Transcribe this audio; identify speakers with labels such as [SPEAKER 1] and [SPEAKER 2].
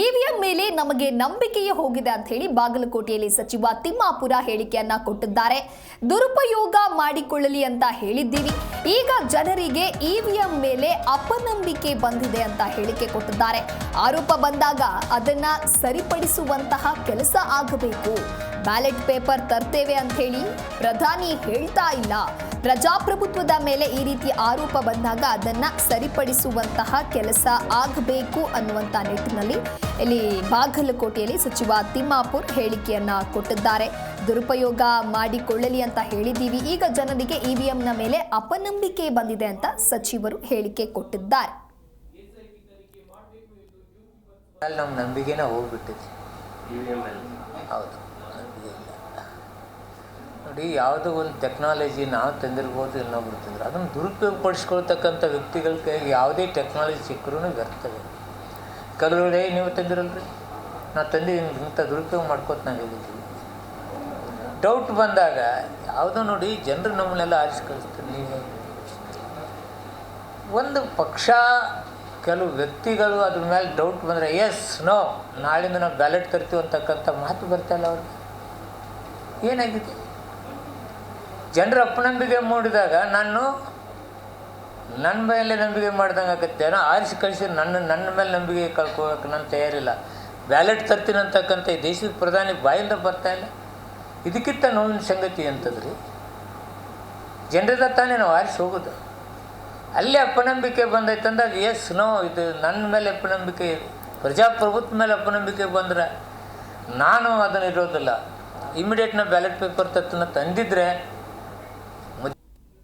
[SPEAKER 1] EVM ಮೇಲೆ ನಮಗೆ ನಂಬಿಕೆಯೇ ಹೋಗಿದೆ ಅಂತ ಹೇಳಿ ಬಾಗಲಕೋಟೆಯಲ್ಲಿ ಸಚಿವ ತಿಮ್ಮಾಪುರ ಹೇಳಿಕೆಯನ್ನ ಕೊಟ್ಟಿದ್ದಾರೆ. ದುರುಪಯೋಗ ಮಾಡಿಕೊಳ್ಳಲಿ ಅಂತ ಹೇಳಿದ್ದೀವಿ, ಈಗ ಜನರಿಗೆ ಇವಿಎಂ ಮೇಲೆ ಅಪನಂಬಿಕೆ ಬಂದಿದೆ ಅಂತ ಹೇಳಿಕೆ ಕೊಟ್ಟಿದ್ದಾರೆ. ಆರೋಪ ಬಂದಾಗ ಅದನ್ನ ಸರಿಪಡಿಸುವಂತಹ ಕೆಲಸ ಆಗಬೇಕು. ಬ್ಯಾಲೆಟ್ ಪೇಪರ್ ತರ್ತೇವೆ ಅಂತ ಹೇಳಿ ಪ್ರಧಾನಿ ಹೇಳ್ತಾ ಇಲ್ಲ. ಪ್ರಜಾಪ್ರಭುತ್ವದ ಮೇಲೆ ಈ ರೀತಿ ಆರೋಪ ಬಂದಾಗ ಅದನ್ನ ಸರಿಪಡಿಸುವಂತಹ ಕೆಲಸ ಆಗಬೇಕು ಅನ್ನುವಂತ ನಿಟ್ಟಿನಲ್ಲಿ ಇಲ್ಲಿ ಬಾಗಲಕೋಟೆಯಲ್ಲಿ ಸಚಿವ ತಿಮ್ಮಾಪುರ್ ಹೇಳಿಕೆಯನ್ನ ಕೊಟ್ಟಿದ್ದಾರೆ. ದುರುಪಯೋಗ ಮಾಡಿಕೊಳ್ಳಲಿ ಅಂತ ಹೇಳಿದ್ದೀವಿ, ಈಗ ಜನರಿಗೆ ಇವಿಎಂನ ಮೇಲೆ ಅಪನಂಬಿಕೆ ಬಂದಿದೆ ಅಂತ ಸಚಿವರು ಹೇಳಿಕೆ ಕೊಟ್ಟಿದ್ದಾರೆ.
[SPEAKER 2] ನಮ್ಮ ನಂಬಿಕೆನ ಹೋಗ್ಬಿಟ್ಟಿದೆ. ಹೌದು, ನೋಡಿ, ಯಾವುದೋ ಒಂದು ಟೆಕ್ನಾಲಜಿ ನಾವು ತಂದಿರ್ಬೋದು, ಇನ್ನೊಬ್ರು ತಂದ್ರು, ಅದನ್ನು ದುರುಪಯೋಗ ಪಡಿಸ್ಕೊಳ್ತಕ್ಕಂಥ ವ್ಯಕ್ತಿಗಳ ಕೈಗೆ ಯಾವುದೇ ಟೆಕ್ನಾಲಜಿ ಸಿಕ್ಕರೂ ವ್ಯರ್ಥವೇ. ಕೆಲವರು ನೀವು ತಂದಿರಲ್ರಿ, ನಾವು ತಂದು ಇಂಥ ದುರುಪಯೋಗ ಮಾಡ್ಕೋತ ನಾವು ಹೇಳಿದ್ದೀವಿ. ಡೌಟ್ ಬಂದಾಗ ಯಾವುದೋ ನೋಡಿ, ಜನರು ನಮ್ಮನ್ನೆಲ್ಲ ಆರಿಸಿ ಕಳಿಸ್ತಾರೆ. ನೀವು ಒಂದು ಪಕ್ಷ, ಕೆಲವು ವ್ಯಕ್ತಿಗಳು ಅದ್ರ ಮೇಲೆ ಡೌಟ್ ಬಂದರೆ ಎಸ್ ನೋ ನಾಳಿಂದ ನಾವು ಬ್ಯಾಲೆಟ್ ತರ್ತೀವಿ ಅಂತಕ್ಕಂಥ ಮಾತು ಬರ್ತಾಯಿಲ್ಲ ಅವ್ರಿಗೆ. ಏನಾಗಿದೆ? ಜನರ ಅಪನಂಬಿಕೆ ಮೂಡಿದಾಗ ನನ್ನ ಮೇಲೆ ನಂಬಿಕೆ ಮಾಡ್ದಂಗೆ ಆಗುತ್ತೆ. ಆರಿಸಿ ಕಳಿಸಿ ನನ್ನ ಮೇಲೆ ನಂಬಿಕೆ ಕಳ್ಕೊಳ್ಳೋಕೆ ನಾನು ತಯಾರಿಲ್ಲ. ಬ್ಯಾಲೆಟ್ ತರ್ತೀನಿ ಅಂತಕ್ಕಂಥ ಈ ದೇಶದ ಪ್ರಧಾನಿ ಬಾಯಿಂದ ಬರ್ತಾಯಿಲ್ಲ. ಇದಕ್ಕಿಂತ ನೋವಿನ ಸಂಗತಿ ಅಂತಂದ್ರಿ, ಜನರಿಂದ ತಾನೇ ನಾವು ಆರಿಸಿ ಹೋಗೋದು. ಅಲ್ಲೇ ಅಪನಂಬಿಕೆ ಬಂದೈತಂದಾಗ ಎಸ್ ನೋ, ಇದು ನನ್ನ ಮೇಲೆ ಅಪನಂಬಿಕೆ, ಪ್ರಜಾಪ್ರಭುತ್ವ ಮೇಲೆ ಅಪನಂಬಿಕೆ ಬಂದರೆ ನಾನು ಅದನ್ನು ಇರೋದಿಲ್ಲ. ಇಮಿಡಿಯೇಟ್ ನಾವು ಬ್ಯಾಲೆಟ್ ಪೇಪರ್ ತಂದಿದ್ರೆ